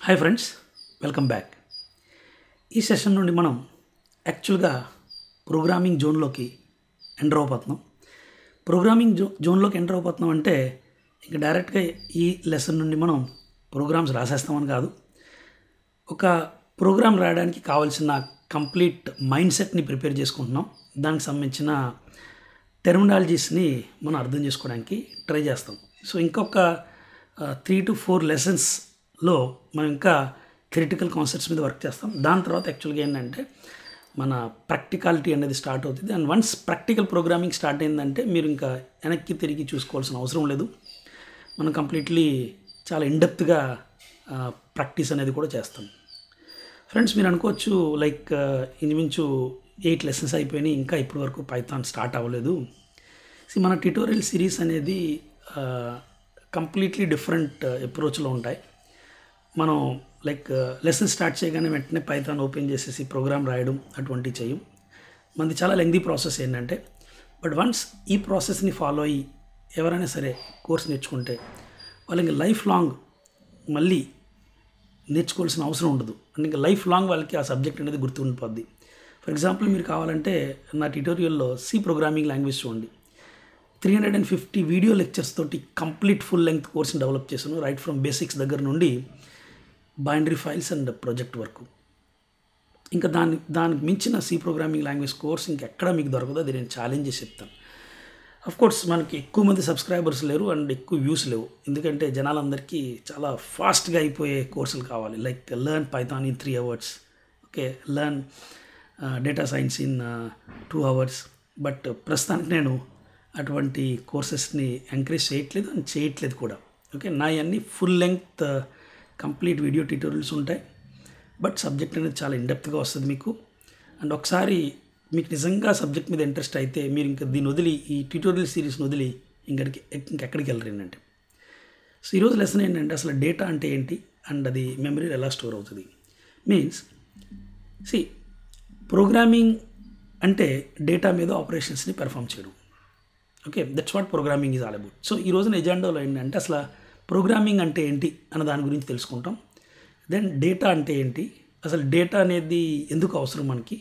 Hi friends, welcome back. ఈ session నుండి మనం యాక్చువల్గా ప్రోగ్రామింగ్ జోన్లోకి ఎంటర్ అవబోతున్నాం. ప్రోగ్రామింగ్ జోన్లోకి ఎంటర్ అవబోతున్నాం అంటే ఇంకా డైరెక్ట్గా ఈ లెసన్ నుండి మనం ప్రోగ్రామ్స్ రాసేస్తామని కాదు. ఒక ప్రోగ్రామ్ రాయడానికి కావాల్సిన కంప్లీట్ మైండ్ సెట్ని ప్రిపేర్ చేసుకుంటున్నాం. దానికి సంబంధించిన టెర్మినాలజీస్ని మనం అర్థం చేసుకోవడానికి ట్రై చేస్తాం. సో ఇంకొక 3 to 4 లెసన్స్లో మనం ఇంకా థియరిటికల్ కాన్సెప్ట్స్ మీద వర్క్ చేస్తాం. దాని తర్వాత యాక్చువల్గా ఏంటంటే మన ప్రాక్టికాలిటీ అనేది స్టార్ట్ అవుతుంది. And once practical programming start అయిందంటే మీరు ఇంకా వెనక్కి తిరిగి చూసుకోవాల్సిన అవసరం లేదు. మనం కంప్లీట్లీ చాలా ఇన్డెప్త్గా ప్రాక్టీస్ అనేది కూడా చేస్తాం. ఫ్రెండ్స్, మీరు అనుకోవచ్చు లైక్ ఇంచుమించు 8 లెసన్స్ అయిపోయినాయి, ఇంకా ఇప్పటి వరకు పైథాన్ స్టార్ట్ అవ్వలేదు. మన ట్యుటోరియల్ సిరీస్ అనేది కంప్లీట్లీ డిఫరెంట్ అప్రోచ్లో ఉంటాయి. మనం లైక్ లెసన్ స్టార్ట్ చేయగానే వెంటనే పైథాన్ ఓపెన్ చేసేసి ప్రోగ్రామ్ రాయడం అటువంటివి చేయం. మనది చాలా లెంగ్దీ ప్రాసెస్ ఏంటంటే, బట్ వన్స్ ఈ ప్రాసెస్ని ఫాలో అయ్యి ఎవరైనా సరే కోర్స్ నేర్చుకుంటే వాళ్ళకి లైఫ్ లాంగ్ మళ్ళీ నేర్చుకోవాల్సిన అవసరం ఉండదు. అండ్ ఇంకా లైఫ్ లాంగ్ వాళ్ళకి ఆ సబ్జెక్ట్ అనేది గుర్తుండిపోద్ది. ఫర్ ఎగ్జాంపుల్, మీరు కావాలంటే నా ట్యుటోరియల్లో సి ప్రోగ్రామింగ్ లాంగ్వేజ్ చూడండి. 350 వీడియో లెక్చర్స్ తోటి కంప్లీట్ ఫుల్ లెంగ్త్ కోర్స్ని డెవలప్ చేశాను. రైట్ ఫ్రమ్ బేసిక్స్ దగ్గర నుండి బైనరీ ఫైల్స్ అండ్ ప్రాజెక్ట్ వరకు. ఇంకా దానికి మించిన సి ప్రోగ్రామింగ్ లాంగ్వేజ్ కోర్స్ ఇంకెక్కడ మీకు దొరకదు. అది నేను ఛాలెంజ్ చేసి చెప్తాను. అఫ్కోర్స్ మనకి ఎక్కువ మంది సబ్స్క్రైబర్స్ లేరు అండ్ ఎక్కువ వ్యూస్ లేవు. ఎందుకంటే జనాలందరికీ చాలా ఫాస్ట్గా అయిపోయే కోర్సులు కావాలి. Like learn Python in 3 hours, okay, learn data science in 2 hours. But ప్రస్తుతానికి నేను అటువంటి కోర్సెస్ని ఎంకరేజ్ చేయట్లేదు కూడా. ఓకే, నా అన్నీ full length complete video tutorials ఉంటాయి. బట్ సబ్జెక్ట్ అనేది చాలా ఇన్డెప్త్గా వస్తుంది మీకు. అండ్ ఒకసారి మీకు నిజంగా సబ్జెక్ట్ మీద ఇంట్రెస్ట్ అయితే మీరు ఇంకా దీన్ని వదిలి, ఈ ట్యూటోరియల్ సిరీస్ని వదిలి ఇంకెక్కడికి వెళ్ళరు ఏంటంటే. సో ఈరోజు లెసన్ ఏంటంటే అసలు డేటా అంటే ఏంటి అండ్ అది మెమరీలో ఎలా స్టోర్ అవుతుంది. మీన్స్ ప్రోగ్రామింగ్ అంటే డేటా మీద ఆపరేషన్స్ని పెర్ఫామ్ చేయడం. Okay, that's what programming is all about. So ఈ రోజున ఎజెండాలో ఏంటంటే అసలు ప్రోగ్రామింగ్ అంటే ఏంటి అన్న దాని గురించి తెలుసుకుంటాం. దెన్ డేటా అంటే ఏంటి, అసలు డేటా అనేది ఎందుకు అవసరం మనకి,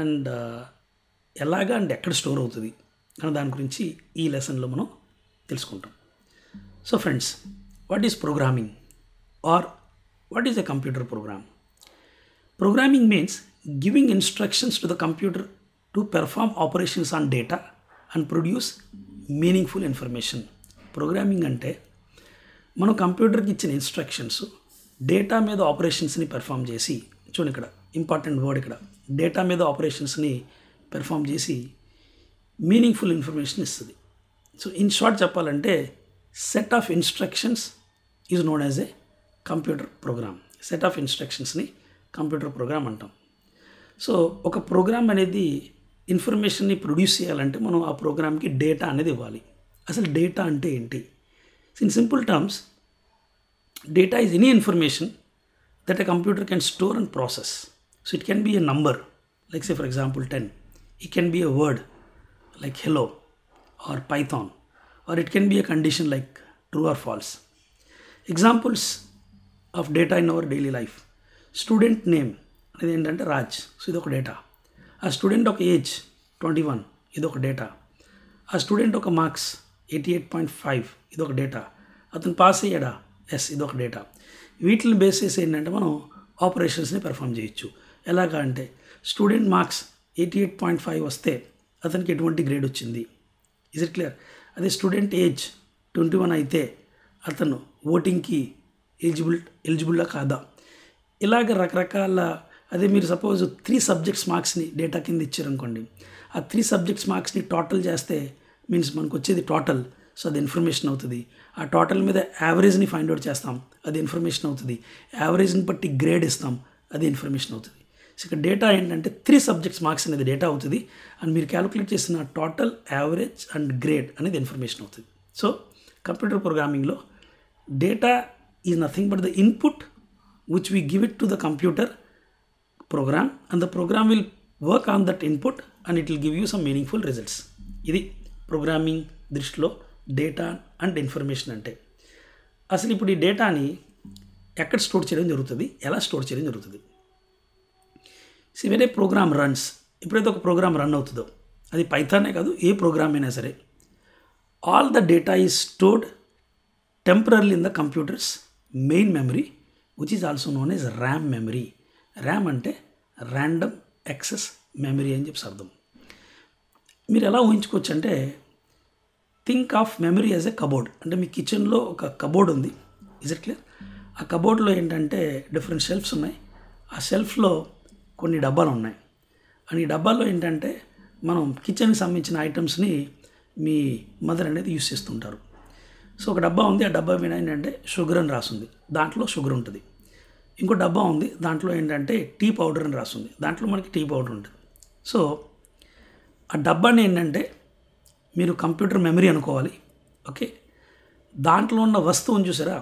అండ్ ఎలాగా అండ్ ఎక్కడ స్టోర్ అవుతుంది అన్న దాని గురించి ఈ లెసన్లో మనం తెలుసుకుంటాం. So friends, what is programming are what is a computer program? Programming means giving instructions to the computer to perform operations on data and produce meaningful information. Programming అంటే మనం కంప్యూటర్కి ఇచ్చిన ఇన్స్ట్రక్షన్స్ డేటా మీద ఆపరేషన్స్ని పెర్ఫామ్ చేసి, చూడండి ఇక్కడ important word, ఇక్కడ data మీద ఆపరేషన్స్ని పెర్ఫామ్ చేసి మీనింగ్ఫుల్ ఇన్ఫర్మేషన్ ఇస్తుంది. సో ఇన్ షార్ట్ చెప్పాలంటే set of instructions is known as a computer program. Set of ఇన్స్ట్రక్షన్స్ని కంప్యూటర్ ప్రోగ్రామ్ అంటాం. సో ఒక ప్రోగ్రామ్ అనేది ఇన్ఫర్మేషన్ని ప్రొడ్యూస్ చేయాలంటే మనం ఆ ప్రోగ్రామ్కి డేటా అనేది ఇవ్వాలి. అసలు డేటా అంటే ఏంటి? In simple terms, data is any information that a computer can store and process. So it can be a number, like say for example 10. It can be a word like hello or python, or it can be a condition like true or false. Examples of data in our daily life. Student name అనేది ఏంటంటే Raj. So ఇది ఒక data. ఆ student ఒక age 21, ఇది ఒక data. ఆ student ఒక మార్క్స్ 88.5, ఇది ఒక డేటా. అతను పాస్ అయ్యాడా? ఎస్, ఇది ఒక డేటా. వీటిని బేస్ చేసి ఏంటంటే మనం ఆపరేషన్స్ని పెర్ఫామ్ చేయొచ్చు. ఎలాగా అంటే స్టూడెంట్ మార్క్స్ 88.5 వస్తే అతనికి ఎటువంటి గ్రేడ్ వచ్చింది, ఇజ్ ఇట్ క్లియర్? అదే స్టూడెంట్ ఏజ్ 21 అయితే అతను ఓటింగ్కి ఎలిజిబుల్లా కాదా? ఇలాగ రకరకాల. అదే మీరు సపోజ్ 3 సబ్జెక్ట్స్ మార్క్స్ని డేటా కింద ఇచ్చారనుకోండి, ఆ 3 సబ్జెక్ట్స్ మార్క్స్ని టోటల్ చేస్తే మీన్స్ మనకు వచ్చేది టోటల్. సో అది ఇన్ఫర్మేషన్ అవుతుంది. ఆ టోటల్ మీద యావరేజ్ని ఫైండ్ అవుట్ చేస్తాం, అది ఇన్ఫర్మేషన్ అవుతుంది. యావరేజ్ని బట్టి గ్రేడ్ ఇస్తాం, అది ఇన్ఫర్మేషన్ అవుతుంది. సో ఇక్కడ డేటా ఏంటంటే 3 సబ్జెక్ట్స్ మార్క్స్ అనేది డేటా అవుతుంది. అండ్ మీరు క్యాలిక్యులేట్ చేసిన టోటల్, యావరేజ్ అండ్ గ్రేడ్ అనేది ఇన్ఫర్మేషన్ అవుతుంది. సో కంప్యూటర్ ప్రోగ్రామింగ్లో data is nothing but the input which we give it to the computer program, and the program will work on that input and it will give you some meaningful results. ఇది programming దృష్టిలో data and information అంటే. అసలు ఇప్పుడు ఈ డేటాని ఎక్కడ store చేయడం జరుగుతుంది, ఎలా స్టోర్ చేయడం జరుగుతుంది. So when a program runs, ఎప్పుడైతే ఒక ప్రోగ్రామ్ రన్ అవుతుందో, అది పైథానే కాదు ఏ ప్రోగ్రామ్ అయినా సరే, all the data is stored temporarily in the computers main memory which is also known as RAM memory. RAM అంటే ర్యాండమ్ యాక్సెస్ మెమరీ అని చెప్పి అర్థం. మీరు ఎలా ఊహించుకోవచ్చు అంటే, think of memory as a cupboard. అంటే మీ కిచెన్లో ఒక కబోర్డ్ ఉంది, ఇజ్ ఇట్ క్లియర్? ఆ కబోర్డ్లో ఏంటంటే డిఫరెంట్ షెల్ఫ్స్ ఉన్నాయి. ఆ షెల్ఫ్లో కొన్ని డబ్బాలు ఉన్నాయి. అండ్ ఈ డబ్బాల్లో ఏంటంటే మనం కిచెన్కి సంబంధించిన ఐటమ్స్ని మీ మదర్ అనేది యూస్ చేస్తుంటారు. సో ఒక డబ్బా ఉంది, ఆ డబ్బా మీద ఏంటంటే షుగర్ అని రాస్తుంది, దాంట్లో షుగర్ ఉంటుంది. ఇంకో డబ్బా ఉంది, దాంట్లో ఏంటంటే టీ పౌడర్ అని రాస్తుంది, దాంట్లో మనకి టీ పౌడర్ ఉంటుంది. సో ఆ డబ్బాని ఏంటంటే మీరు కంప్యూటర్ మెమరీ అనుకోవాలి. ఓకే, దాంట్లో ఉన్న వస్తువుని చూసారా,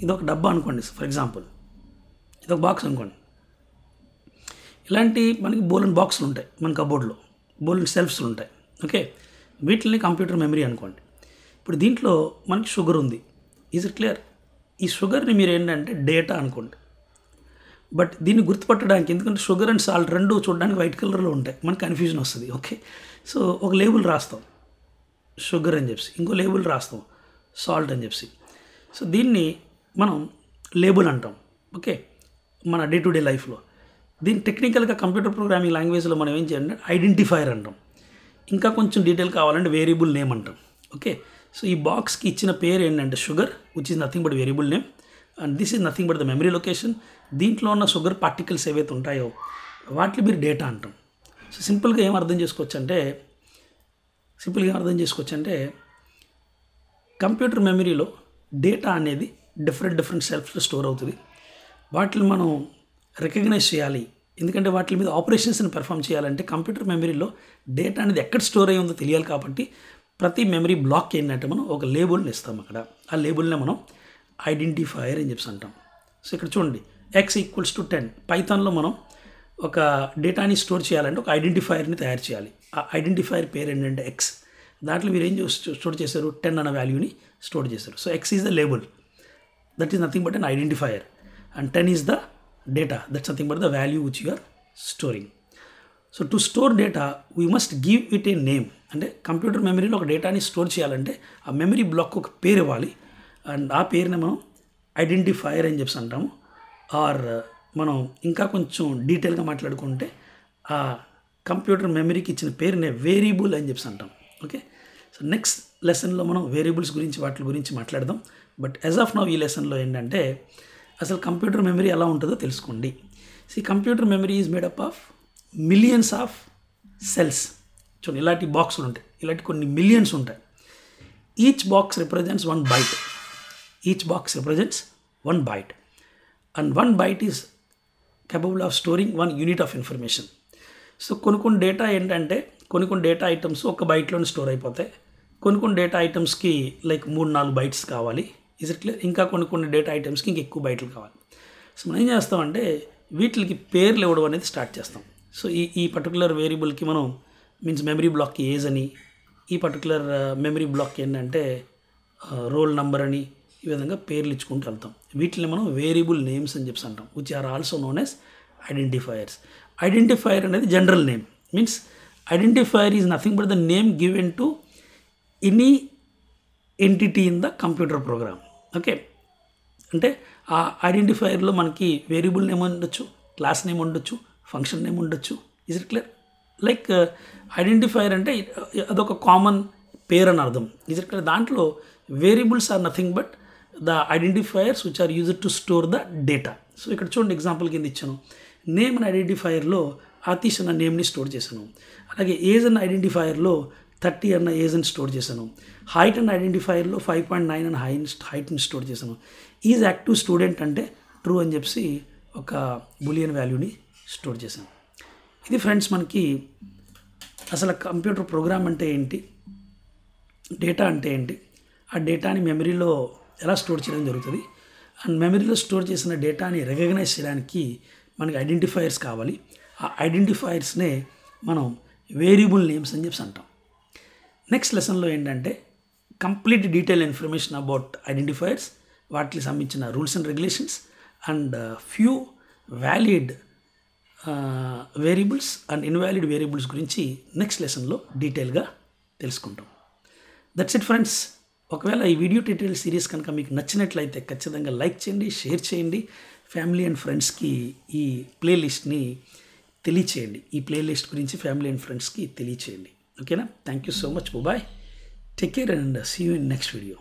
ఇదొక డబ్బా అనుకోండి, ఫర్ ఎగ్జాంపుల్ ఇదొక బాక్స్ అనుకోండి. ఇలాంటి మనకి బోలెన్ బాక్సులు ఉంటాయి మన కబోర్డ్లో, బోలెన్ షెల్ఫ్స్లు ఉంటాయి. ఓకే, వీటిని కంప్యూటర్ మెమరీ అనుకోండి. ఇప్పుడు దీంట్లో మనకి షుగర్ ఉంది, ఈజ్ ఇట్ క్లియర్? ఈ షుగర్ని మీరు ఏంటంటే డేటా అనుకోండి. బట్ దీన్ని గుర్తుపట్టడానికి, ఎందుకంటే షుగర్ అండ్ సాల్ట్ రెండు చూడడానికి వైట్ కలర్లో ఉంటాయి, మనకు కన్ఫ్యూజన్ వస్తుంది. ఓకే, సో ఒక లేబుల్ రాస్తాం షుగర్ అని చెప్పి, ఇంకో లేబుల్ రాస్తాం సాల్ట్ అని చెప్పి. సో దీన్ని మనం లేబుల్ అంటాం. ఓకే, మన డే టు డే లైఫ్లో దీన్ని టెక్నికల్గా కంప్యూటర్ ప్రోగ్రామింగ్ లాంగ్వేజ్లో మనం ఏం చేయాలంటే ఐడెంటిఫైయర్ అంటాం. ఇంకా కొంచెం డీటెయిల్ కావాలంటే వేరియబుల్ నేమ్ అంటాం. ఓకే, సో ఈ బాక్స్కి ఇచ్చిన పేరు ఏంటంటే sugar, which is nothing but variable name, and this is nothing but the memory location. దీంట్లో ఉన్న షుగర్ పార్టికల్స్ ఏవైతే ఉంటాయో వాటిని మీరు డేటా అంటాం. సో సింపుల్గా ఏం అర్థం చేసుకోవచ్చు అంటే కంప్యూటర్ మెమరీలో డేటా అనేది డిఫరెంట్ సెల్ఫ్స్లో స్టోర్ అవుతుంది. వాటిని మనం రికగ్నైజ్ చేయాలి, ఎందుకంటే వాటి మీద ఆపరేషన్స్ని పెర్ఫామ్ చేయాలంటే కంప్యూటర్ మెమరీలో డేటా అనేది ఎక్కడ స్టోర్ అయ్యి ఉందో తెలియాలి. కాబట్టి ప్రతి మెమరీ బ్లాక్ ఏంటంటే మనం ఒక లేబుల్ని ఇస్తాం. అక్కడ ఆ లేబుల్నే మనం ఐడెంటిఫైయర్ అని చెప్పి అంటాం. సో ఇక్కడ చూడండి, x = 10. పైథాన్లో మనం ఒక డేటాని స్టోర్ చేయాలంటే ఒక ఐడెంటిఫైయర్ని తయారు చేయాలి. ఆ ఐడెంటిఫైయర్ పేరు ఏంటంటే x. దాంట్లో మీరు ఏం స్టోర్ చేశారు, 10 అన్న వాల్యూని స్టోర్ చేశారు. So x is the label, that is nothing but an identifier, and 10 is the data, that's nothing but the value which you are storing. So to store data we must give it a name. అంటే computer మెమరీలో ఒక డేటాని store చేయాలంటే ఆ memory block ఒక పేరు ఇవ్వాలి, and ఆ పేరుని మనం ఐడెంటిఫైయర్ అని చెప్పి అంటాము. ఆర్ మనం ఇంకా కొంచెం డీటెయిల్గా మాట్లాడుకుంటే ఆ కంప్యూటర్ మెమరీకి ఇచ్చిన పేరునే వేరియబుల్ అని చెప్పి అంటాం. ఓకే, సో నెక్స్ట్ లెసన్లో మనం వేరియబుల్స్ గురించి వాటి గురించి మాట్లాడదాం. బట్ యాజ్ ఆఫ్ నౌ ఈ లెసన్లో ఏంటంటే అసలు కంప్యూటర్ మెమరీ ఎలా ఉంటుందో తెలుసుకోండి. Computer memory is made up of millions of cells. చూడండి, ఇలాంటి బాక్సులు ఉంటాయి, ఇలాంటి కొన్ని మిలియన్స్ ఉంటాయి. Each box represents 1 byte. Each box represents 1 byte, and 1 byte is capable of storing 1 unit of information. So కొన్ని డేటా ఏంటంటే కొన్ని డేటా ఐటమ్స్ 1 byteలోనే స్టోర్ అయిపోతాయి. కొన్ని డేటా ఐటమ్స్కి లైక్ 3-4 bytes కావాలి, ఇజ్ ఇట్ క్లియర్? ఇంకా కొన్ని డేటా ఐటమ్స్కి ఇంక ఎక్కువ బైట్లు కావాలి. సో మనం ఏం చేస్తామంటే వీటికి పేర్లు ఇవ్వడం అనేది స్టార్ట్ చేస్తాం. సో ఈ పర్టికులర్ వేరియబుల్కి మనం మెమరీ బ్లాక్కి ఏజ్ అని, ఈ పర్టికులర్ మెమరీ బ్లాక్ ఏంటంటే రోల్ నెంబర్ అని, ఈ విధంగా పేర్లు ఇచ్చుకుంటూ వెళ్తాం. వీటిని మనం వేరియబుల్ నేమ్స్ అని చెప్పి అంటాం, which are also known as identifiers. Identifier అనేది general name, means identifier is nothing but the name given to any entity in the computer program. Okay, అంటే ఆ ఐడెంటిఫైయర్లో మనకి వేరియబుల్ నేమ్ ఉండొచ్చు, క్లాస్ నేమ్ ఉండొచ్చు, ఫంక్షన్ నేమ్ ఉండొచ్చు, is it clear? Like identifier అంటే అదొక కామన్ పేరు అని అర్థం, ఇజ్ ఇట్ క్లియర్? దాంట్లో variables are nothing but the identifiers which are used to store the data. So ఇక్కడ చూడండి, ఎగ్జాంపుల్ కింద ఇచ్చాను. నేమ్ అనే ఐడెంటిఫైయర్లో ఆతిష్ అన్న నేమ్ని స్టోర్ చేశాను. అలాగే ఏజ్ అన్న ఐడెంటిఫైయర్లో 30 అన్న ఏజ్ని స్టోర్ చేశాను. హైట్ అండ్ ఐడెంటిఫైయర్లో 5.9 అన్న హైట్ని స్టోర్ చేశాను. ఈజ్ యాక్టివ్ స్టూడెంట్ అంటే ట్రూ అని చెప్పి ఒక బులియన్ వాల్యూని స్టోర్ చేశాను. ఇది ఫ్రెండ్స్ మనకి అసలు కంప్యూటర్ ప్రోగ్రామ్ అంటే ఏంటి, డేటా అంటే ఏంటి, ఆ డేటాని మెమరీలో ఎలా స్టోర్ చేయడం జరుగుతుంది, అండ్ మెమరీలో స్టోర్ చేసిన డేటాని రికగ్నైజ్ చేయడానికి మనకి ఐడెంటిఫైయర్స్ కావాలి. ఆ ఐడెంటిఫైయర్స్నే మనం వేరియబుల్ నేమ్స్ అని చెప్పి అంటాం. నెక్స్ట్ లెసన్లో ఏంటంటే complete detail information about identifiers, వాటికి సంబంధించిన rules and regulations and few valid variables and invalid variables గురించి నెక్స్ట్ లెసన్లో డీటెయిల్గా తెలుసుకుంటాం. That's it friends. ఒకవేళ ఈ వీడియో ట్యూటోరియల్ సిరీస్ కనుక మీకు నచ్చినట్లయితే ఖచ్చితంగా లైక్ చేయండి, షేర్ చేయండి, ఫ్యామిలీ అండ్ ఫ్రెండ్స్కి ఈ ప్లేలిస్ట్ని తెలియచేయండి. ఈ ప్లేలిస్ట్ గురించి ఫ్యామిలీ అండ్ ఫ్రెండ్స్కి తెలియచేయండి. ఓకేనా? Thank you so much. Bye. Take care and see you in next video.